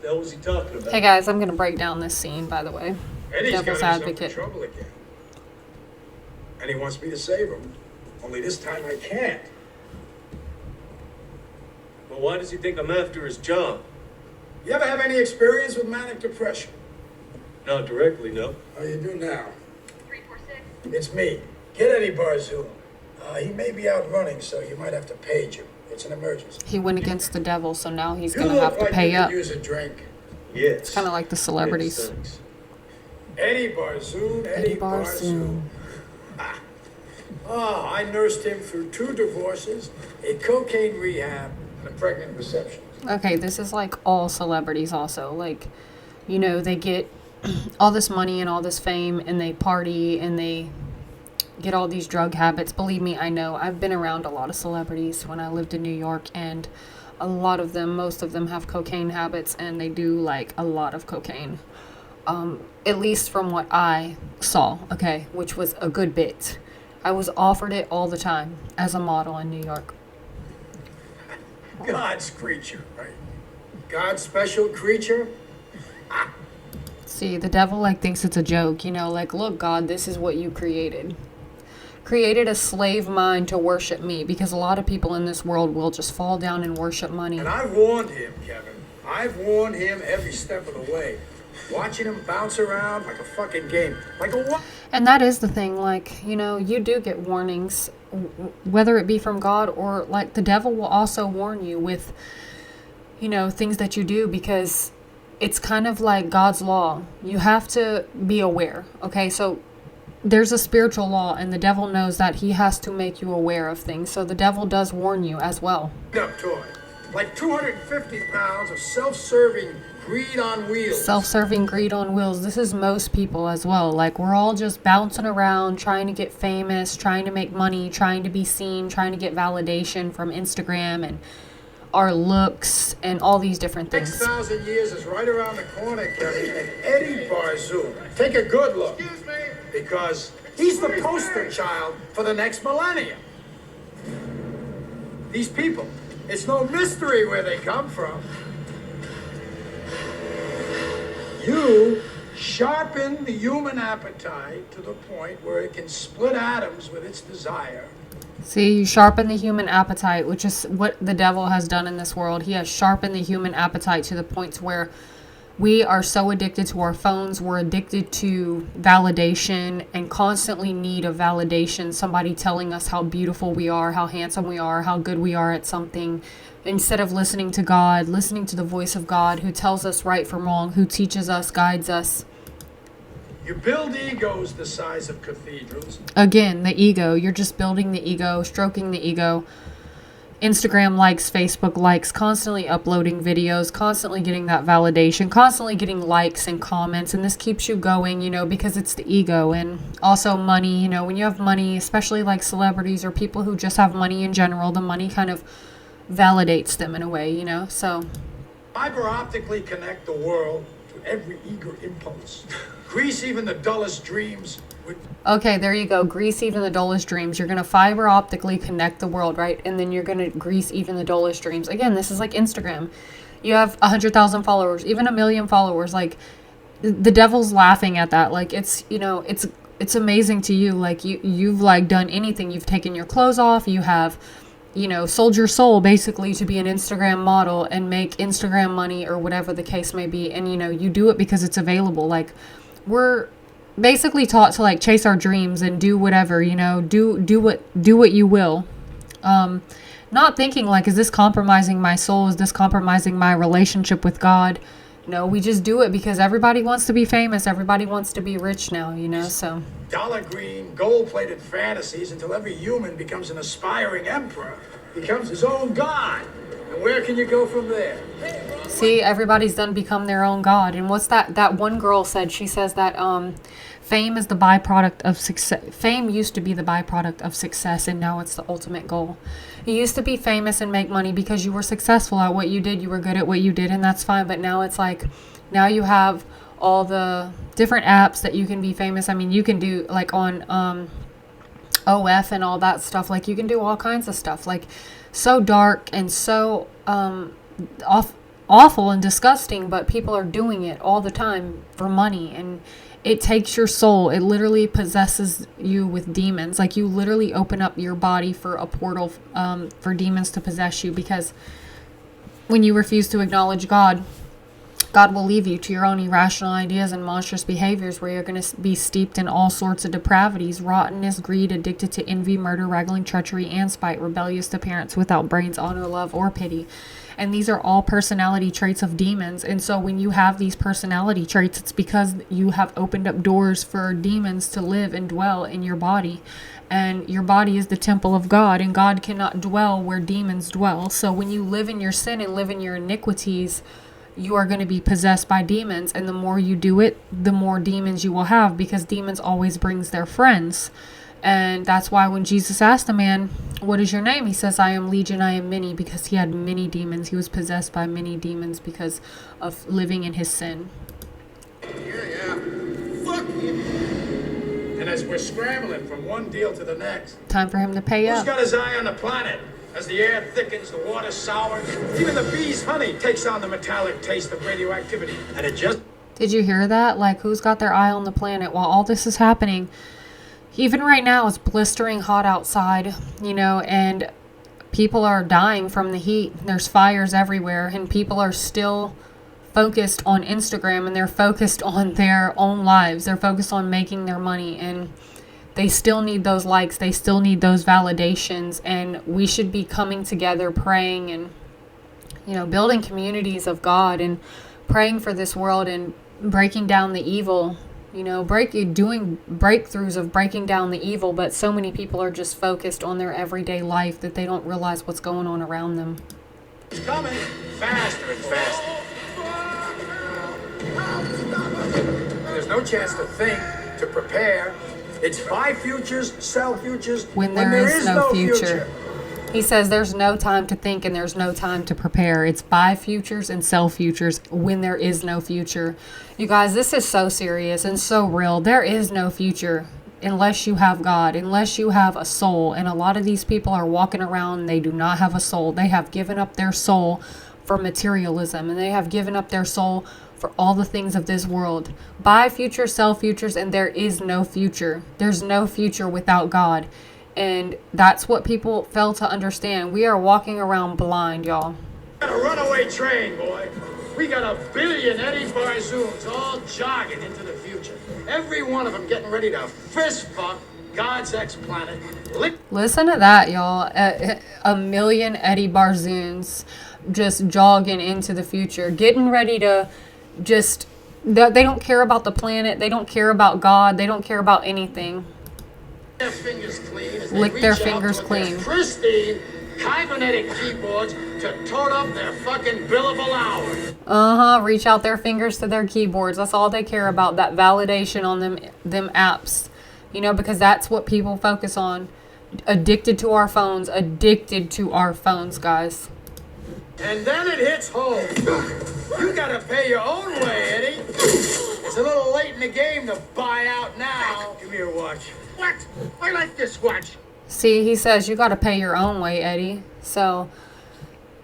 the hell was he talking about? Hey guys, I'm gonna break down this scene, by the way. Eddie's Devil's got himself in advocate. trouble again. And he wants me to save him. Only this time I can't. Well, why does he think I'm after his job? You ever have any experience with manic depression? Not directly, no. Oh, you do now. 346. It's me. Get Eddie Barzul. He may be out running, so you might have to page him. It's an emergency. He went against the devil, so now he's You gonna look have to like pay you up. could use a drink. Yes. It's kind of like the celebrities. Yes, thanks. Eddie Barzul. Eddie Barzul. Oh, I nursed him through 2 divorces, a cocaine rehab, and a pregnant reception. Okay, this is like all celebrities also. Like, you know, they get all this money and all this fame and they party and they get all these drug habits. Believe me, I know. I've been around a lot of celebrities when I lived in New York, and a lot of them, most of them have cocaine habits and they do like a lot of cocaine. At least from what I saw, okay, which was a good bit. I was offered it all the time as a model in New York. God's creature, right? God's special creature? See, the devil like thinks it's a joke, you know, like, look, God, this is what you created. Created a slave mind to worship me, because a lot of people in this world will just fall down and worship money. And I've warned him, Kevin. I've warned him every step of the way. Watching him bounce around like a fucking game. Like a what? And that is the thing, like, you know, you do get warnings, whether it be from God or, like, the devil will also warn you with, you know, things that you do, because it's kind of like God's law. You have to be aware, okay? So there's a spiritual law, and the devil knows that he has to make you aware of things. So the devil does warn you as well. Up toy. Like 250 pounds of self-serving greed on wheels. Self-serving greed on wheels. This is most people as well. Like, we're all just bouncing around, trying to get famous, trying to make money, trying to be seen, trying to get validation from Instagram and our looks and all these different things. 6,000 years is right around the corner, Kevin. And Eddie Barzul. Take a good look. Excuse me. Because he's the poster child for the next millennium. These people, it's no mystery where they come from. You sharpen the human appetite to the point where it can split atoms with its desire. See, you sharpen the human appetite, which is what the devil has done in this world. He has sharpened the human appetite to the point where we are so addicted to our phones. We're addicted to validation and constantly need of validation. Somebody telling us how beautiful we are, how handsome we are, how good we are at something. Instead of listening to God, listening to the voice of God, who tells us right from wrong, who teaches us, guides us. You build egos the size of cathedrals. Again, the ego. You're just building the ego, stroking the ego. Instagram likes, Facebook likes, constantly uploading videos, constantly getting that validation, constantly getting likes and comments. And this keeps you going, you know, because it's the ego. And also money, you know, when you have money, especially like celebrities or people who just have money in general, the money kind of validates them in a way, you know. So Fiber optically connect the world to every eager impulse. Grease even the dullest dreams with okay, there you go. Grease even the dullest dreams. You're going to fiber optically connect the world, right? And then you're going to grease even the dullest dreams. Again, this is like Instagram. You have 100,000 followers, even 1 million followers. Like, the devil's laughing at that. Like, it's, you know, it's amazing to you. Like, you've like done anything. You've taken your clothes off. You have, you know, sold your soul basically to be an Instagram model and make Instagram money or whatever the case may be. And, you know, you do it because it's available. Like, we're basically taught to like chase our dreams and do whatever, you know, do what you will. Not thinking like, is this compromising my soul? Is this compromising my relationship with God? No, we just do it because everybody wants to be famous. Everybody wants to be rich now, you know, so. dollar green, gold-plated fantasies until every human becomes an aspiring emperor, becomes his own god. And where can you go from there? See, everybody's done become their own god. And what's that one girl said? She says that fame is the byproduct of success. Fame used to be the byproduct of success, and now it's the ultimate goal. You used to be famous and make money because you were successful at what you did. You were good at what you did, and that's fine. But now it's like, now you have all the different apps that you can be famous. I mean, you can do like on OF and all that stuff. Like, you can do all kinds of stuff. Like, so dark and so off awful and disgusting, but people are doing it all the time for money, and it takes your soul. It literally possesses you with demons. Like, you literally open up your body for a portal for demons to possess you, because when you refuse to acknowledge God, God will leave you to your own irrational ideas and monstrous behaviors, where you're going to be steeped in all sorts of depravities: rottenness, greed, addicted to envy, murder, wrangling, treachery, and spite, rebellious to parents, without brains, honor, love, or pity. And these are all personality traits of demons. And so when you have these personality traits, it's because you have opened up doors for demons to live and dwell in your body. And your body is the temple of God, and God cannot dwell where demons dwell. So when you live in your sin and live in your iniquities, you are going to be possessed by demons. And the more you do it, the more demons you will have, because demons always brings their friends. And that's why when Jesus asked the man, "What is your name?" he says, "I am Legion, I am many," because he had many demons. He was possessed by many demons because of living in his sin. Yeah. Fuck you. And as we're scrambling from one deal to the next, Time for him to pay who's up. got his eye on the planet? As the air thickens, the water sours, even the bee's honey takes on the metallic taste of radioactivity. And it just... Did you hear that? Like, who's got their eye on the planet while all this is happening? Even right now, it's blistering hot outside, and people are dying from the heat. There's fires everywhere, and people are still focused on Instagram, and they're focused on their own lives. They're focused on making their money, and they still need those likes. They still need those validations, and we should be coming together, praying, and, building communities of God, and praying for this world, and breaking down the evil. Doing breakthroughs of breaking down the evil, but so many people are just focused on their everyday life that they don't realize what's going on around them. It's coming faster and faster. There's no chance to think, to prepare. It's buy futures, sell futures When there is no future. He says there's no time to think and there's no time to prepare. It's buy futures and sell futures when there is no future. You guys, this is so serious and so real. There is no future unless you have God, unless you have a soul. And a lot of these people are walking around, they do not have a soul. They have given up their soul for materialism, and they have given up their soul for all the things of this world. Buy futures, sell futures, and there is no future. There's no future without God. And that's what people fail to understand. We are walking around blind, y'all. Got a runaway train, boy. We got 1 billion Eddie Barzoons all jogging into the future. Every one of them getting ready to fist fuck God's ex-planet. Listen to that, y'all. 1 million Eddie Barzoons just jogging into the future. Getting ready to just... They don't care about the planet. They don't care about God. They don't care about anything. Their fingers clean as they Lick reach their out fingers with their clean. pristine cybernetic keyboards to tote up their fucking billable hours. Reach out their fingers to their keyboards. That's all they care about. That validation on them apps. Because that's what people focus on. Addicted to our phones. Addicted to our phones, guys. And then it hits home. You gotta pay your own way, Eddie. It's a little late in the game to buy out now. Give me your watch. What? I like this watch. See, he says you got to pay your own way, Eddie. So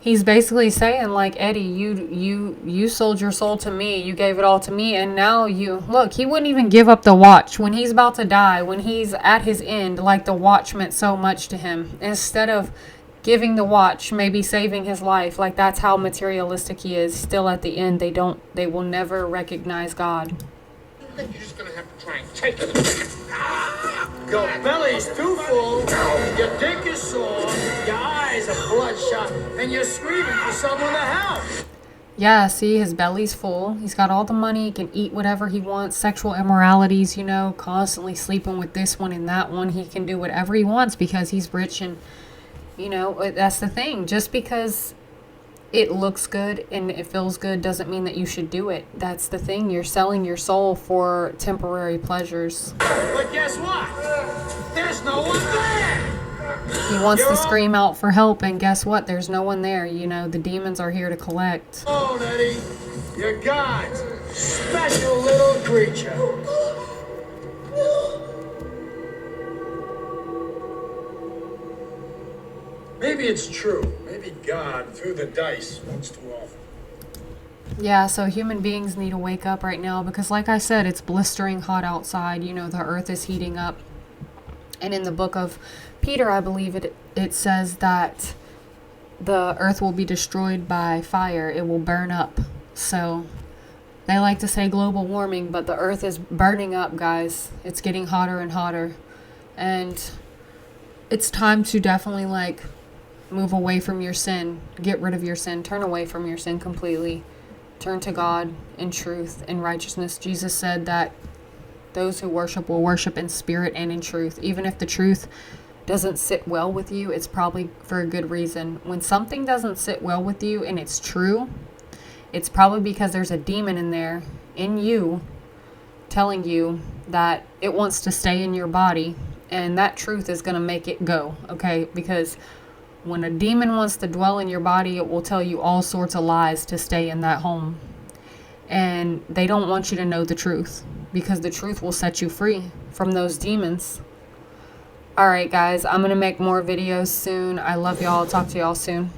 he's basically saying, like, Eddie, you sold your soul to me. You gave it all to me. And now look, he wouldn't even give up the watch when he's about to die, when he's at his end. Like, the watch meant so much to him. Instead of giving the watch, maybe saving his life. Like, that's how materialistic he is. Still at the end, they will never recognize God. You're just gonna have to try and take it. Your belly's too full, your dick is sore, your eyes are bloodshot, and you're screaming for someone to help. Yeah, see, his belly's full. He's got all the money. He can eat whatever he wants. Sexual immoralities, constantly sleeping with this one and that one. He can do whatever he wants because he's rich, and, that's the thing. Just because it looks good and it feels good doesn't mean that you should do it. That's the thing. You're selling your soul for temporary pleasures. But guess what? There's no one there. He wants to scream out for help, and guess what? There's no one there. The demons are here to collect. Oh, Eddie, you're God's special little creature. Maybe it's true. Maybe God threw the dice once too often. Yeah, so human beings need to wake up right now because, like I said, it's blistering hot outside. You know, the earth is heating up. And in the book of Peter, I believe it says that the earth will be destroyed by fire. It will burn up. So they like to say global warming, but the earth is burning up, guys. It's getting hotter and hotter. And it's time to definitely like move away from your sin. Get rid of your sin. Turn away from your sin completely. Turn to God in truth and righteousness. Jesus said that those who worship will worship in spirit and in truth. Even if the truth doesn't sit well with you, it's probably for a good reason. When something doesn't sit well with you and it's true, it's probably because there's a demon in there, in you, telling you that it wants to stay in your body, and that truth is going to make it go, okay? Because when a demon wants to dwell in your body, it will tell you all sorts of lies to stay in that home. And they don't want you to know the truth, because the truth will set you free from those demons. Alright guys, I'm going to make more videos soon. I love y'all. I'll talk to y'all soon.